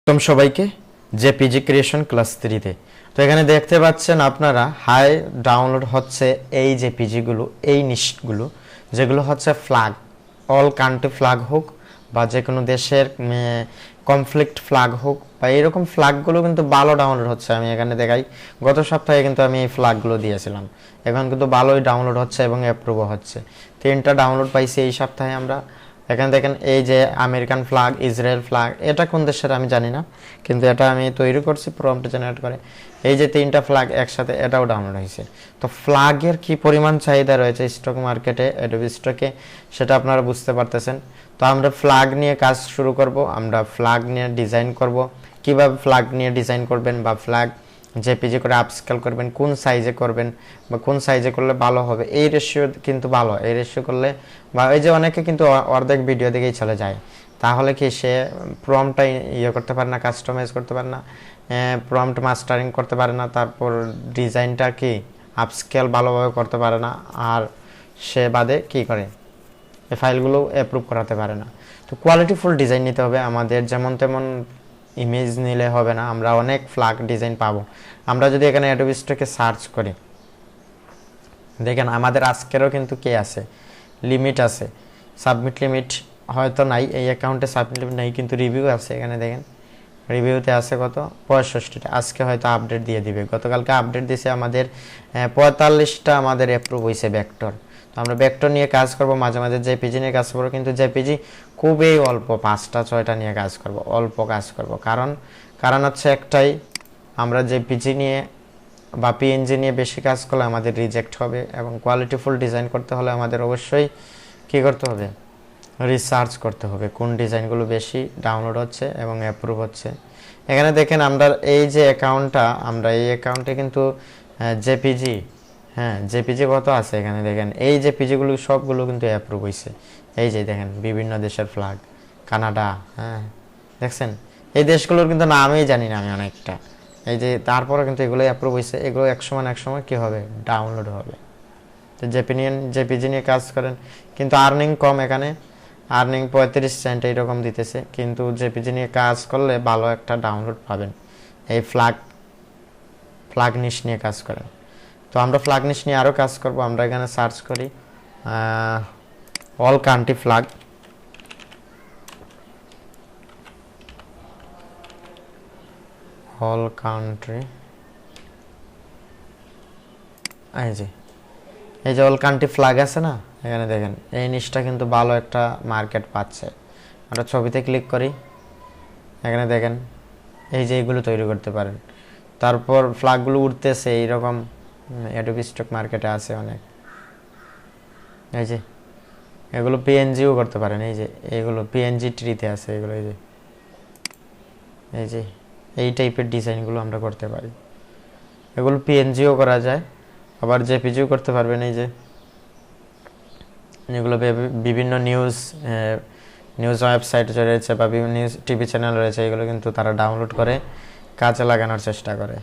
তোম সবাইকে JPG creation class 3 তে। তো এখানে দেখতে পাচ্ছেন আপনারা হাই ডাউনলোড হচ্ছে এই জেপিজি গুলো, এই নিশগুলো যেগুলো হচ্ছে ফ্ল্যাগ, অল কান্ট্রি ফ্ল্যাগ হোক বা যে কোনো দেশের কনফ্লিক্ট ফ্ল্যাগ হোক বা এরকম ফ্ল্যাগগুলো কিন্তু ভালো ডাউনলোড হচ্ছে। আমি এখানে দেখাই, গত সপ্তাহে কিন্তু আমি এই ফ্ল্যাগগুলো দিয়েছিলাম, এখন কিন্তু ভালোই ডাউনলোড হচ্ছে এবং অ্যাপ্রুভও হচ্ছে। 3টা ডাউনলোড পাইছি এই সপ্তাহে আমরা। এখানে দেখেন এই যে আমেরিকান ফ্ল্যাগ, ইসরায়েল ফ্ল্যাগ, এটা কোন দেশের আমি জানি না, কিন্তু এটা আমি তৈরি করছি প্রম্পট জেনারেট করে। এই যে 3টা ফ্ল্যাগ একসাথে, এটাও ডাউনলোড হয়েছে। তো ফ্ল্যাগের কি পরিমাণ চাহিদা রয়েছে স্টক মার্কেটে, অ্যাডোবি স্টকে, সেটা আপনারা বুঝতে পারতেছেন। তো আমরা ফ্ল্যাগ নিয়ে কাজ শুরু করব, আমরা ফ্ল্যাগ নিয়ে ডিজাইন করব, কিভাবে ফ্ল্যাগ নিয়ে ডিজাইন করবেন বা ফ্ল্যাগ জেপিজি করে আপস্কেল করবেন, কোন সাইজে করবেন বা কোন সাইজে করলে ভালো হবে। এই রেশিও কিন্তু ভালো, এই রেশিও করলে বা এই যে অনেকে কিন্তু অর্ধেক ভিডিও দিকেই চলে যায়, তাহলে কি সে প্রম্পটটা ইয়ে করতে পারে না, কাস্টমাইজ করতে পারে না, প্রম্পট মাস্টারিং করতে পারে না, তারপর ডিজাইনটা কি আপস্কেল ভালোভাবে করতে পারে না, আর সে বাদে কি করে এই ফাইলগুলো অ্যাপ্রুভ করাতে পারে না। তো কোয়ালিটিফুল ডিজাইন নিতে হবে আমাদের, যেমন তেমন ইমেজ নিলে হবে না, আমরা অনেক ফ্ল্যাগ ডিজাইন পাবো। আমরা যদি এখানে অ্যাডোবি স্টকে সার্চ করি, দেখেন আমাদের আজকেরও কিন্তু কে আছে, লিমিট আছে, সাবমিট লিমিট হয়তো নাই, এই অ্যাকাউন্টে সাবমিট লিমিট নাই, কিন্তু রিভিউ আছে। এখানে দেখেন রিভিউতে আছে কত, 65টা। আজকে হয়তো আপডেট দিয়ে দিবে, গতকালকে আপডেট দিয়েছে আমাদের 45টা আমাদের অ্যাপ্রুভ হয়েছে ভেক্টর। তো আমরা ভেক্টর নিয়ে কাজ করব, মাঝে মাঝে জেপিজি নিয়ে কাজ করবো, কিন্তু জেপিজি খুবই অল্প, 5টা 6টা নিয়ে কাজ করব, অল্প কাজ করব। কারণ হচ্ছে একটাই, আমরা জেপিজি নিয়ে বা পিএনজি নিয়ে বেশি কাজ করলে আমাদের রিজেক্ট হবে, এবং কোয়ালিটিফুল ডিজাইন করতে হলে আমাদের অবশ্যই কী করতে হবে, রিসার্চ করতে হবে কোন ডিজাইনগুলো বেশি ডাউনলোড হচ্ছে এবং অ্যাপ্রুভ হচ্ছে। এখানে দেখেন আমরা এই যে অ্যাকাউন্টটা, আমরা এই অ্যাকাউন্টে কিন্তু জেপিজি, জেপিজি কত আছে এখানে দেখেন, এই জেপিজিগুলো সবগুলো কিন্তু অ্যাপ্রুভ হয়েছে। এই যে দেখেন বিভিন্ন দেশের ফ্ল্যাগ, কানাডা, দেখছেন এই দেশগুলোর কিন্তু নামই জানি না আমি অনেকটা, এই যে তারপরে কিন্তু এগুলো অ্যাপ্রুভ হয়েছে, এগুলো একসময় কী হবে, ডাউনলোড হবে। তো জেপিজি নিয়ে কাজ করেন, কিন্তু আর্নিং কম, এখানে আর্নিং 35 সেন্ট এইরকম দিতেছে, কিন্তু জেপিজি নিয়ে কাজ করলে ভালো একটা ডাউনলোড পাবেন। এই ফ্ল্যাগ নিশ নিয়ে কাজ করেন। তো আমরা ফ্ল্যাগ নিশ নিয়ে আরও কাজ করব। আমরা এখানে সার্চ করি all country flag, all country, এই যে অল কান্ট্রি ফ্ল্যাগ আছে না, এখানে দেখেন এই নিশটা কিন্তু ভালো একটা মার্কেট পাচ্ছে। আমরা ছবিতে ক্লিক করি, এখানে দেখেন এই যে এইগুলো তৈরি করতে পারেন। তারপর ফ্ল্যাগগুলো উঠতেছে এইরকম, অ্যাডোবি স্টক মার্কেটে আছে অনেক। এই যে এগুলো পিএনজিও করতে পারেন, এই যে এইগুলো পিএনজি ট্রিতে আছে এগুলো, এই যে এই টাইপের ডিজাইনগুলো আমরা করতে পারি। এগুলো পিএনজিও করা যায়, আবার জেপিজিও করতে পারবেন। এই যে এগুলো বিভিন্ন নিউজ ওয়েবসাইট রয়েছে বা বিভিন্ন নিউজ টিভি চ্যানেল রয়েছে, এগুলো কিন্তু তারা ডাউনলোড করে কাজে লাগানোর চেষ্টা করে।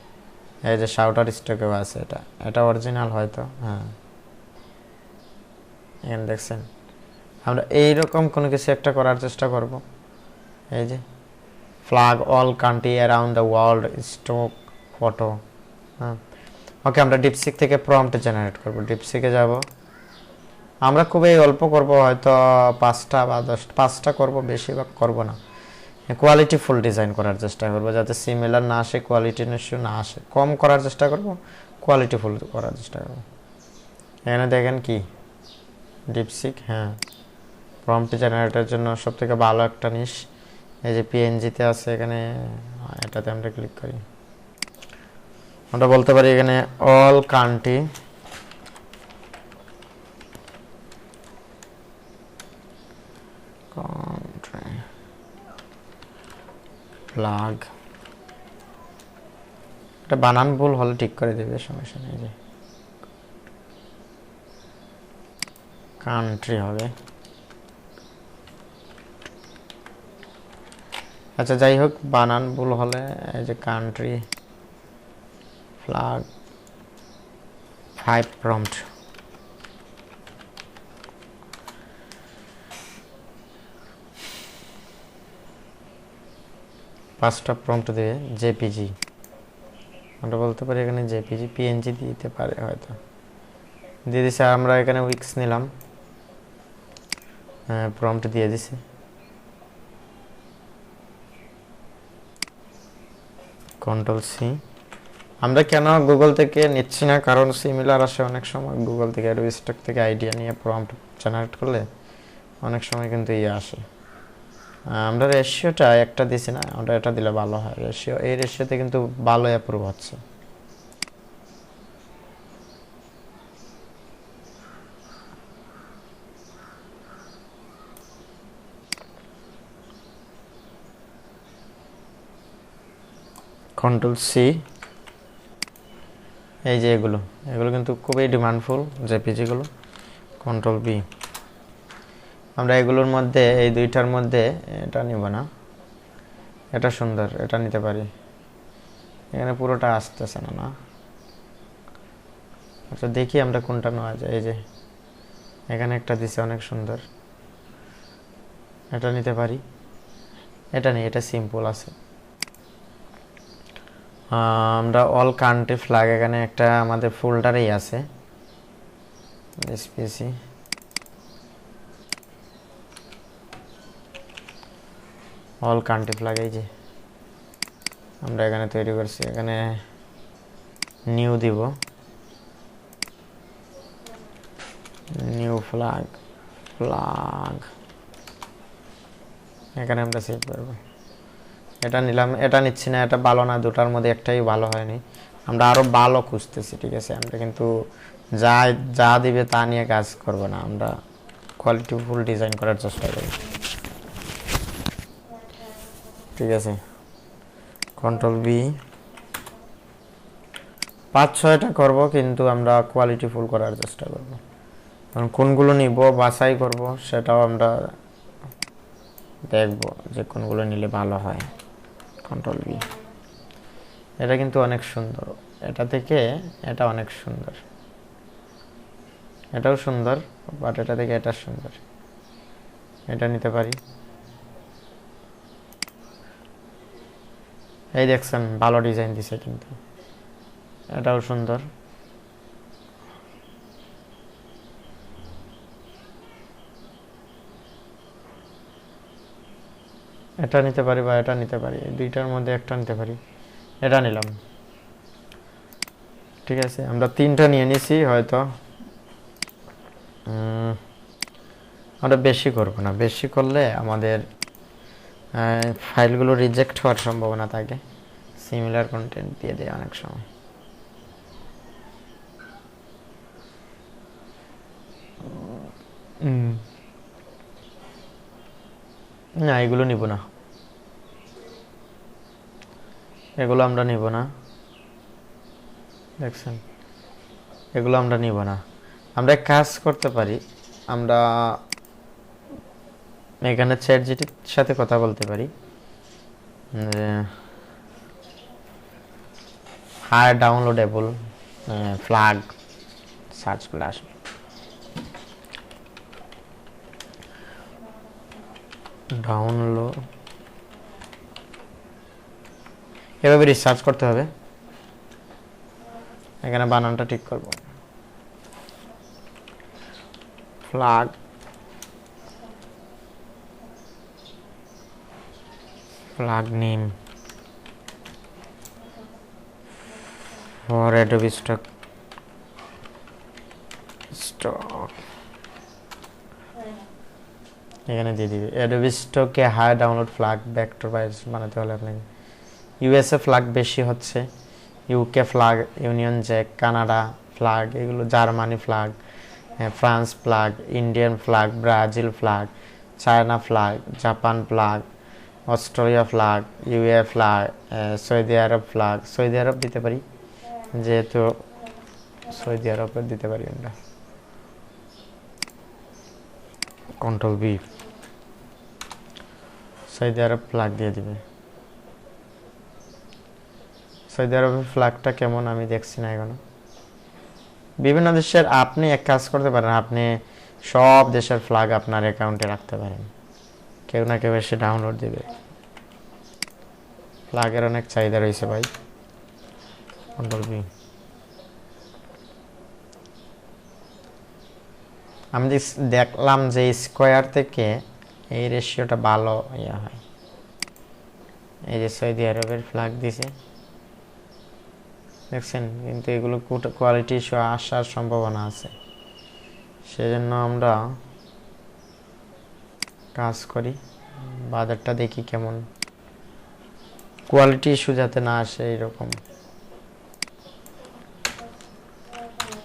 এই যে শাউটার স্টকেও আছে, এটা অরিজিনাল হয়তো, এখানে দেখছেন। আমরা এইরকম কোনো কিছু একটা করার চেষ্টা করব। এই যে flag all country around the world stock photo, okay. আমরা ডিপসিক থেকে প্রম্পট জেনারেট করব, ডিপসিকে যাব। আমরা খুবই অল্প করব, হয়তো 5টা বা 5টা করব, বেশিরভাগ করব না। কোয়ালিটিফুল ডিজাইন করার চেষ্টা করব, যাতে সিমিলার না আসে, কোয়ালিটি ইস্যু না আসে, কম করার চেষ্টা করব, কোয়ালিটিফুল করার চেষ্টা করব। এখানে দেখেন কি ডিপসিক, প্রম্পট জেনারেটরের জন্য সবথেকে ভালো একটা নিশ। এই যে পিএনজিতে আছে, এখানে এটাতে আমরা ক্লিক করি, আমরা বলতে পারি এখানে অল কান্ট্রি ফ্ল্যাগ, এটা বানান ভুল হলে ঠিক করে দেবে, সমস্যা নেই। যে কান্ট্রি হবে, আচ্ছা যাই হোক, বানান ভুল হলে এই যে কান্ট্রি ফ্ল্যাগ 5 প্রম্পট। 5টা প্রম্পট দিয়ে জেপিজি, আমরা বলতে পারি এখানে জেপিজি, পিএনজি দিতে পারে হয়তো, দিয়ে দিছে। আমরা এখানে উইক্স নিলাম, প্রম্পট দিয়ে দিছি। Control C. আমরা কেন গুগল থেকে নিচ্ছি না, কারণ সিমিলার আসে অনেক সময় গুগল থেকে, অ্যাডোবি স্টক থেকে আইডিয়া নিয়ে প্রম্পট জেনারেট করলে অনেক সময় কিন্তু আসে। আমরা রেশিওটা একটা দিছি না, আমরা এটা দিলে ভালো হয়। রেশিও, এই রেশিওতে কিন্তু ভালো অ্যাপ্রুভ হচ্ছে। Control C. এই যে এগুলো কিন্তু খুবই ডিমান্ডফুল জেপিজিগুলো। Control B. আমরা এগুলোর মধ্যে, এই দুইটার মধ্যে এটা নিব না, এটা সুন্দর, এটা নিতে পারি। এখানে পুরোটা আসতেছে না, না। আচ্ছা দেখি আমরা কোনটা নেওয়া যায়। এই যে এখানে একটা দিছে অনেক সুন্দর, এটা নিতে পারি। এটা নেই, এটা সিম্পল আছে। আমরা অল কান্ট্রি ফ্ল্যাগ এখানে একটা আমাদের ফোল্ডারেই আছে, এসপিসি। অল কান্ট্রি ফ্ল্যাগ এই যে আমরা এখানে তৈরি করছি। এখানে নিউ দিব, নিউ ফ্ল্যাগ, এখানে আমরা সেভ করব। এটা নিলাম, এটা নিচ্ছি না, এটা ভালো না, দুটার মধ্যে একটাই ভালো হয়নি। আমরা আরো ভালো খুঁজতেছি, ঠিক আছে। আমরা কিন্তু যা দিবে তা নিয়ে কাজ করব না, আমরা কোয়ালিটিফুল ডিজাইন করার চেষ্টা করি, ঠিক আছে। Control B. 5-6টা করব, কিন্তু আমরা কোয়ালিটিফুল করার চেষ্টা করব। কারণ কোনগুলো নিব বাছাই করব, সেটাও আমরা দেখব যে কোনগুলো নিলে ভালো হয়। Control V. এটা কিন্তু অনেক সুন্দর, এটা থেকে এটা অনেক সুন্দর, এটাও সুন্দর, বাট এটা থেকে এটা সুন্দর, এটা নিতে পারি। এই দেখছেন ভালো ডিজাইন দিছে, কিন্তু এটাও সুন্দর। এটা নিতে পারি বা এটা নিতে পারি, এই দুইটার মধ্যে একটা নিতে পারি, এটা নিলাম, ঠিক আছে। আমরা 3টা নিয়ে নিছি। হয়তো আমরা বেশি করব না, বেশি করলে আমাদের ফাইলগুলো রিজেক্ট হওয়ার সম্ভাবনা থাকে। সিমিলার কন্টেন্ট দিয়ে দেয় অনেক সময়। না, এগুলো নিব না, এগুলো আমরা নিব না, দেখছেন, এগুলো আমরা নিব না। আমরা কাজ করতে পারি, আমরা এখানে চ্যাটজিপিটির সাথে কথা বলতে পারি, হাই ডাউনলোডেবল ফ্ল্যাগ সার্চ করে আসবে। ডাউনলোড, এভাবে রিসার্চ করতে হবে। এখানে বানানটা ঠিক করব, flag name for Adobe stock এখানে দিয়ে দিবে। অ্যাডোবি স্টকে high download flag vector file বানাতে হলে আপনাকে ইউএসএ ফ্ল্যাগ বেশি হচ্ছে, UK flag, union jack, Canada flag, এগুলো Germany flag, France flag, Indian flag, Brazil flag, China flag, Japan flag, Australia flag, UAE flag, Saudi Arab flag. Saudi Arab দিতে পারি, যেহেতু Saudi আরবের দিতে পারি আমরা। Control B, Saudi Arab flag দিয়ে দিবে। সৌদি আরবের ফ্ল্যাগটা কেমন আমি দেখছি না এখনো। বিভিন্ন দেশের আপনি এক কাজ করতে পারেন, আপনি সব দেশের ফ্ল্যাগ আপনার অ্যাকাউন্টে রাখতে পারেন, কেউ না কেউ এসে ডাউনলোড দিবে। ফ্ল্যাগের অনেক চাহিদা রয়েছে ভাই। Control V. আমি দেখলাম যে স্কোয়ার থেকে এই রেশিওটা ভালো ইয়া হয়। এই যে সৌদি আরবের ফ্ল্যাগ দিছে দেখছেন, কিন্তু এগুলো কোয়ালিটি ইস্যু আসার সম্ভাবনা আছে। সেজন্য আমরা কাজ করি, বাজারটা দেখি কেমন, কোয়ালিটি ইস্যু যাতে না আসে এরকম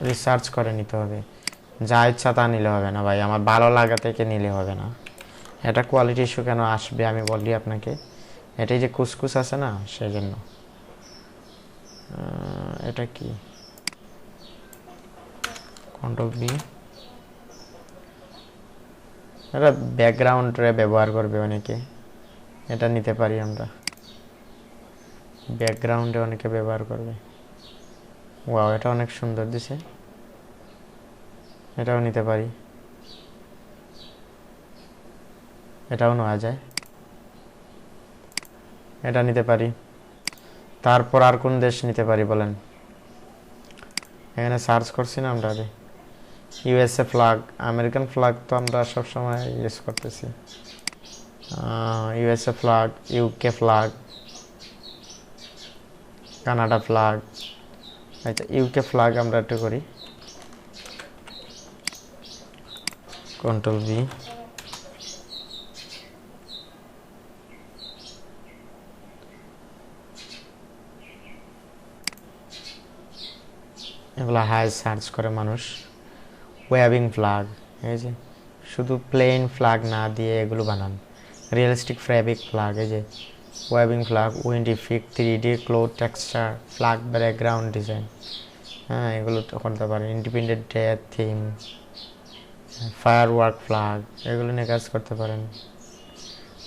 রিসার্চ করে নিতে হবে। যা ইচ্ছা তা নিলে হবে না ভাই, আমার ভালো লাগা থেকে নিলে হবে না। এটা কোয়ালিটি ইস্যু কেন আসবে আমি বলি আপনাকে, এটাই যে কুসকুস আছে না সেই জন্য। এটা কি কন্ট্রোল বি, এটা ব্যাকগ্রাউন্ডে ব্যবহার করবে অনেকে, এটা নিতে পারি আমরা, ব্যাকগ্রাউন্ডে অনেকে ব্যবহার করবে। ওয়াও, এটা অনেক সুন্দর দিছে, এটাও নিতে পারি, এটাও নেওয়া যায়, এটা নিতে পারি। তারপর আর কোন দেশ নিতে পারি বলেন? এখানে সার্চ করছি না আমরা, ইউএসএ ফ্ল্যাগ, আমেরিকান ফ্ল্যাগ তো আমরা সবসময় ইউজ করতেছি। USA flag, UK flag, Canada flag. আচ্ছা, ইউকে ফ্ল্যাগ আমরা একটু করি, কন্ট্রোল বি। এগুলো হাই সার্চ করে মানুষ। ওয়েভিং ফ্ল্যাগ, এই যে শুধু প্লেন ফ্ল্যাগ না দিয়ে এগুলো বানান, রিয়েলিস্টিক ফ্যাব্রিক ফ্ল্যাগ, এই যে waving flag, wind effect, 3D cloth texture, flag background design, হ্যাঁ এগুলো তো করতে পারেন। Independent day theme, fire work flag, এগুলো নিয়ে কাজ করতে পারেন।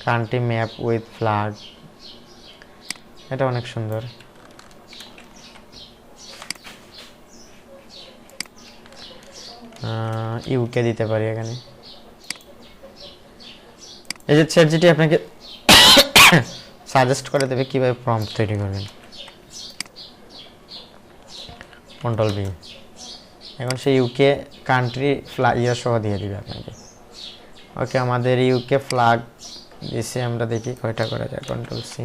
কান্ট্রি ম্যাপ উইথ ফ্ল্যাগ, এটা অনেক সুন্দর। ইউকে দিতে পারি এখানে। এই যে চ্যাটজিপিটি আপনাকে সাজেস্ট করে দেবে কিভাবে প্রম্পট তৈরি করবেন, কন্ট্রোল বি। এখন সেই ইউকে কান্ট্রি ফ্ল্যাগ ইয়ে সহ দিয়ে দিবে আপনাকে। ওকে, আমাদের ইউকে ফ্ল্যাগ দিছে, আমরা দেখি কয়টা করা যায়। Control C,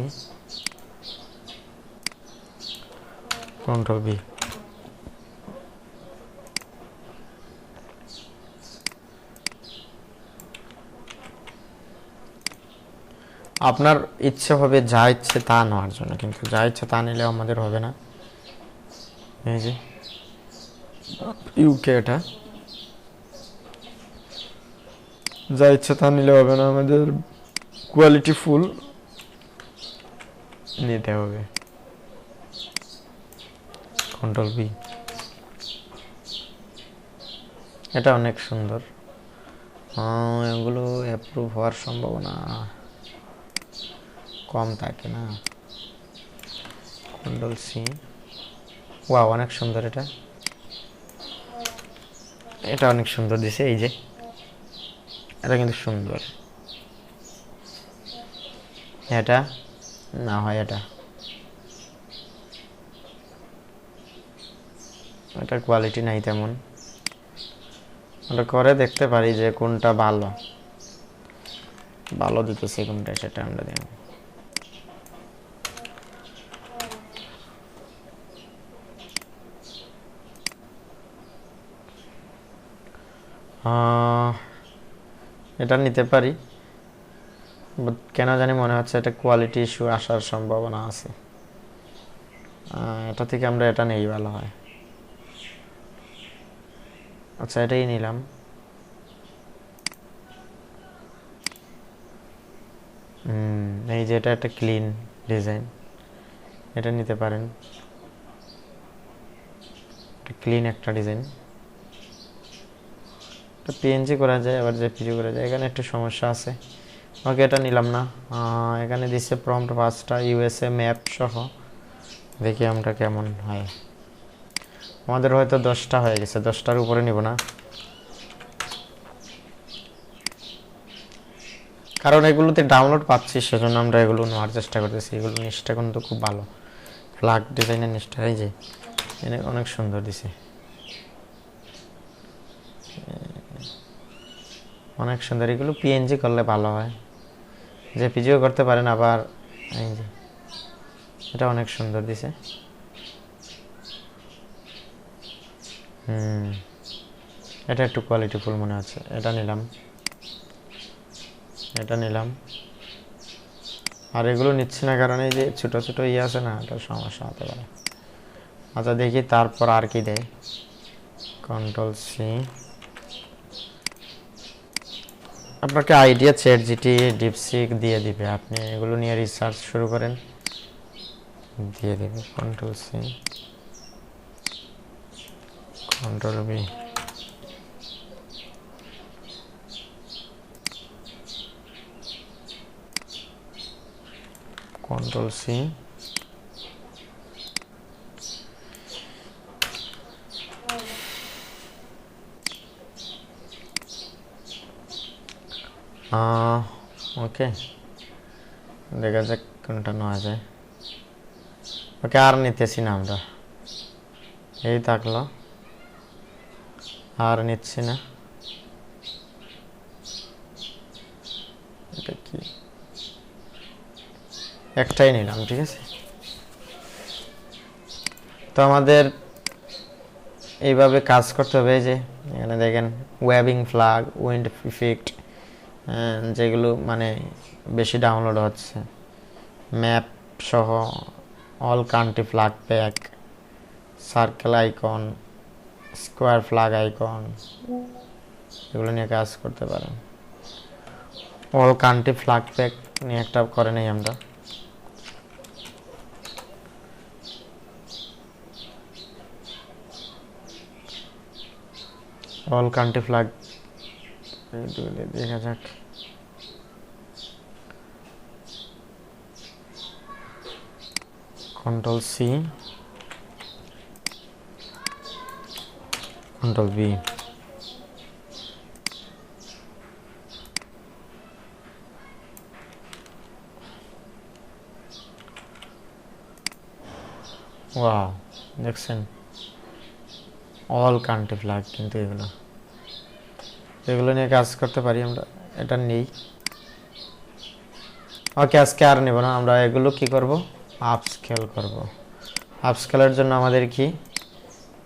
control V. আপনার ইচ্ছে হবে যা ইচ্ছে তা নেওয়ার জন্য, কিন্তু যা ইচ্ছে তা নিলেও আমাদের হবে না। এই যে ইউকে, এটা যা ইচ্ছে তা নিলে হবে না, আমাদের কোয়ালিটি ফুল নিতে হবে। কন্ট্রোল বি, এটা অনেক সুন্দর। এগুলো অ্যাপ্রুভ হওয়ার সম্ভাবনা কম থাকে না। কন্ট্রোল সি, ওয়াও অনেক সুন্দর, এটা এটা অনেক সুন্দর দিছে। এই যে এটা কিন্তু সুন্দর, এটা না হয় এটা, এটার কোয়ালিটি নাই তেমন। ওটা করে দেখতে পারি যে কোনটা ভালো ভালো দিতেছে কোনটা, সেটা আমরা দেখব। এটা নিতে পারি, বাট কেন জানি মনে হচ্ছে এটা কোয়ালিটি ইস্যু আসার সম্ভাবনা আছে। এটা থেকে আমরা এটা নেই, ভালো হয়। আচ্ছা, এটাই নিলাম। এই যে এটা একটা ক্লিন ডিজাইন, এটা নিতে পারেন, ক্লিন একটা ডিজাইন। পিএনজি করা যায়, আবার জেপিজি করা যায়, এখানে একটু সমস্যা আছে। ওকে, এটা নিলাম না। এখানে দিচ্ছে প্রম্পট 5টা ইউএসএ ম্যাপ সহ, দেখি আমরা কেমন হয়। আমাদের হয়তো 10টা হয়ে গেছে, 10টার উপরে নিব না। কারণ এগুলোতে ডাউনলোড পাচ্ছি, সেজন্য আমরা এগুলো নেওয়ার চেষ্টা করতেছি। এগুলো নিচটা কিন্তু খুব ভালো, ফ্ল্যাগ ডিজাইনের নিচটা এই যে অনেক সুন্দর দিছে, অনেক সুন্দর। এগুলো পিএনজি করলে ভালো হয়, জেপিজিও করতে পারেন। আবার এই যে এটা অনেক সুন্দর দিছে। এটা একটু কোয়ালিটিফুল মনে হচ্ছে, এটা নিলাম, এটা নিলাম। আর এগুলো নিচ্ছি না কারণ এই যে ছোট ছোট ইয়ে আছে না, এটা সমস্যা হতে পারে। আচ্ছা দেখি তারপর আর কি দেয়। Control C. আপনাকে আইডিয়া, চ্যাট জিটি, ডিপসিক দিয়ে দিবে, আপনি এগুলো নিয়ে রিসার্চ শুরু করেন, দিয়ে দেবে। Control C, control B, control C. Okay, দেখা যাক কোনটা নেওয়া যায়। ওকে, আর নিতেছি না আমরা, এই থাকলো, আর নিচ্ছি না। এটা কি, একটাই নিলাম, ঠিক আছে। তো আমাদের এইভাবে কাজ করতে হবে। যে এখানে দেখেন ওয়েবিং ফ্ল্যাগ, উইন্ড ইফেক্ট, যেগুলো মানে বেশি ডাউনলোড হচ্ছে, ম্যাপ সহ, all country flag pack, circle icon, square flag icon, এগুলো নিয়ে কাজ করতে পারেন। অল কান্ট্রি ফ্ল্যাগ প্যাক নিয়ে একটা করে নেই আমরা। অল কান্ট্রি ফ্ল্যাগ দেখা যাক। Control C, control V. Wow, দেখছেন অল কান্ট্রি ফ্ল্যাগ। কিন্তু এগুলো নিয়ে কাজ করতে পারি আমরা, এটা নেই। ওকে, আজকে আর নেব না আমরা। এগুলো কি করব, আপস্কেল করব। আপস্কেলের জন্য আমাদের কি,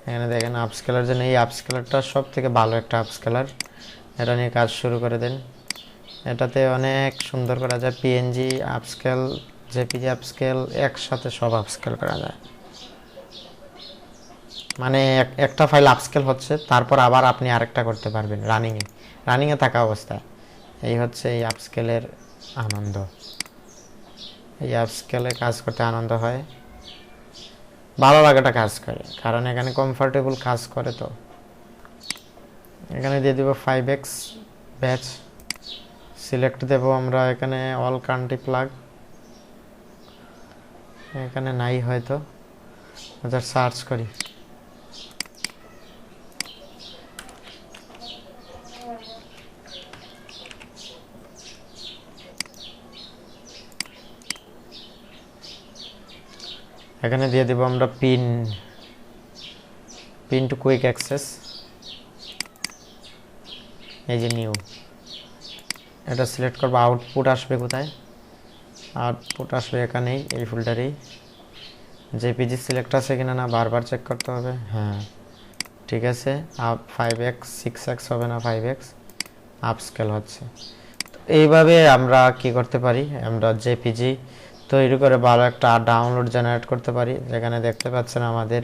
এখানে দেখেন আপস্কেলের জন্য এই আপস্কেলারটা সব থেকে ভালো একটা আপস্কেলার। এটা নিয়ে কাজ শুরু করে দেন। এটাতে অনেক সুন্দর করা যায়, পিএনজি আপস্কেল, জেপিজি আপস্কেল, একসাথে সব আপস্কেল করা যায়। মানে একটা ফাইল আপস্কেল হচ্ছে, তারপর আবার আপনি আরেকটা করতে পারবেন রানিংয়ে থাকা অবস্থায়। এই হচ্ছে এই আপস্কেলের আনন্দ। এই আপস্কেলে কাজ করতে আনন্দ হয়, ভালো লাগাটা কাজ করে, কারণ এখানে কমফোর্টেবল কাজ করে। তো এখানে দিয়ে দেব 5x ব্যাচ, সিলেক্ট দেব আমরা এখানে অল কান্ট্রি ফ্ল্যাগ, এখানে নাই হয়তো, সার্চ করি। এখানে দিয়ে দেব আমরা পিন টু কুইক অ্যাক্সেস, এই যে নিউ, এটা সিলেক্ট করব। আউটপুট আসবে কোথায়, আউটপুট আসবে এখানেই, এই ফোল্ডারেই। জেপিজি সিলেক্ট আছে কিনা না বারবার চেক করতে হবে। হ্যাঁ ঠিক আছে, 5x 6x হবে না, 5x আপস্কেল হচ্ছে। তো এইভাবে আমরা কি করতে পারি, আমরা জেপিজি তৈরি করে ভালো একটা ডাউনলোড জেনারেট করতে পারি। যেখানে দেখতে পাচ্ছেন আমাদের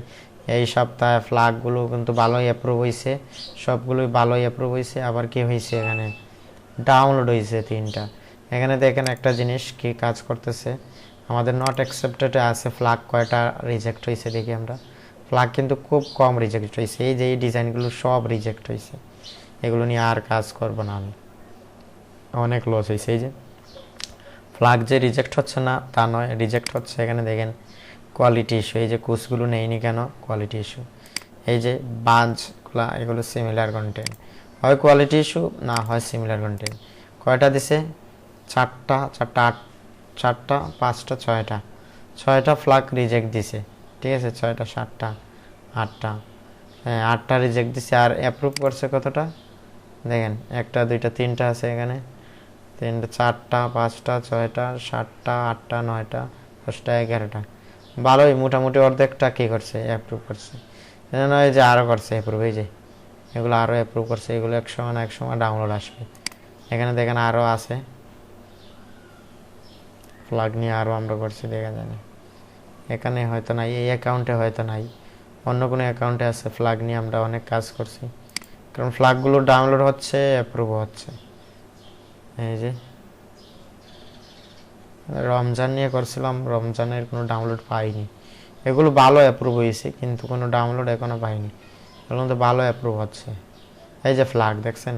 এই সপ্তাহে ফ্ল্যাগগুলো কিন্তু ভালোই অ্যাপ্রুভ হয়েছে, সবগুলোই ভালোই অ্যাপ্রুভ হয়েছে। আবার কি হয়েছে, এখানে ডাউনলোড হয়েছে 3টা। এখানে দেখেন একটা জিনিস কি কাজ করতেছে, আমাদের নট অ্যাকসেপ্টেডে আছে ফ্ল্যাগ কয়টা রিজেক্ট হয়েছে দেখি আমরা। ফ্ল্যাগ কিন্তু খুব কম রিজেক্ট হয়েছে, এই যে এই ডিজাইনগুলো সব রিজেক্ট হয়েছে। এগুলো নিয়ে আর কাজ করব না আমি, অনেক লস হয়েছে। এই যে ফ্ল্যাগ যে রিজেক্ট হচ্ছে না তা নয়, রিজেক্ট হচ্ছে এখানে দেখেন কোয়ালিটি ইস্যু। এই যে কোর্সগুলো নেয়নি কেন, কোয়ালিটি ইস্যু। এই যে বাঞ্চগুলো, এগুলো সিমিলার কন্টেন্ট, হয় কোয়ালিটি ইস্যু না হয় সিমিলার কন্টেন্ট। কয়টা দিছে, চারটা চারটা আট চারটা পাঁচটা ছয়টা ফ্ল্যাগ রিজেক্ট দিছে, ঠিক আছে, ছয়টা সাতটা আটটা, হ্যাঁ আটটা রিজেক্ট দিছে। আর অ্যাপ্রুভ করছে কতটা দেখেন, একটা দুইটা তিনটা আছে এখানে, তিনটা চারটা পাঁচটা ছয়টা সাতটা আটটা নয়টা 10টা 11টা, ভালোই মোটামুটি অর্ধেকটা কী করছে অ্যাপ্রুভ করছে। নয় যে আরও করছে অ্যাপ্রুভ, এই যে এগুলো আরও অ্যাপ্রুভ করছে, এগুলো এক সময় না এক সময় ডাউনলোড আসবে। এখানে দেখেন আরও আছে ফ্ল্যাগ নিয়ে, আরও আমরা করছি দেখা যায় না, এখানে হয়তো নাই, এই অ্যাকাউন্টে হয়তো নাই, অন্য কোনো অ্যাকাউন্টে আছে ফ্ল্যাগ নিয়ে আমরা অনেক কাজ করছি, কারণ ফ্ল্যাগগুলো ডাউনলোড হচ্ছে অ্যাপ্রুভ হচ্ছে। এই যে রমজান নিয়ে করছিলাম, রমজানের কোনো ডাউনলোড পাইনি, এগুলো ভালো অ্যাপ্রুভ হয়েছে কিন্তু কোনো ডাউনলোড এখনও পাইনি, এগুলো তো ভালো অ্যাপ্রুভ হচ্ছে। এই যে ফ্ল্যাগ দেখছেন,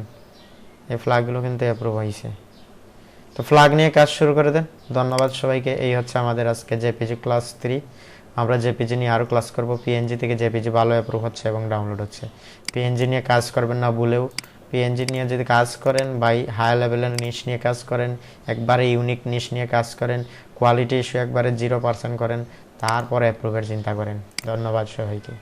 এই ফ্ল্যাগগুলো কিন্তু অ্যাপ্রুভ হয়েছে। তো ফ্ল্যাগ নিয়ে কাজ শুরু করে দেন। ধন্যবাদ সবাইকে। এই হচ্ছে আমাদের আজকে জেপিজি ক্লাস 3। আমরা জেপিজি নিয়ে আরও ক্লাস করব। পিএনজি থেকে জেপিজি ভালো অ্যাপ্রুভ হচ্ছে এবং ডাউনলোড হচ্ছে। পিএনজি নিয়ে কাজ করবেন না ভুলেও। পিএনজি নিয়ে যদি কাজ করেন বাই হাই লেভেলের নিশ নিয়ে কাজ করেন, একবারে ইউনিক নিশ নিয়ে কাজ করেন, কোয়ালিটি ইস্যু একবারে 0% করেন, তারপরে অ্যাপ্রুভের চিন্তা করেন। ধন্যবাদ সবাইকে।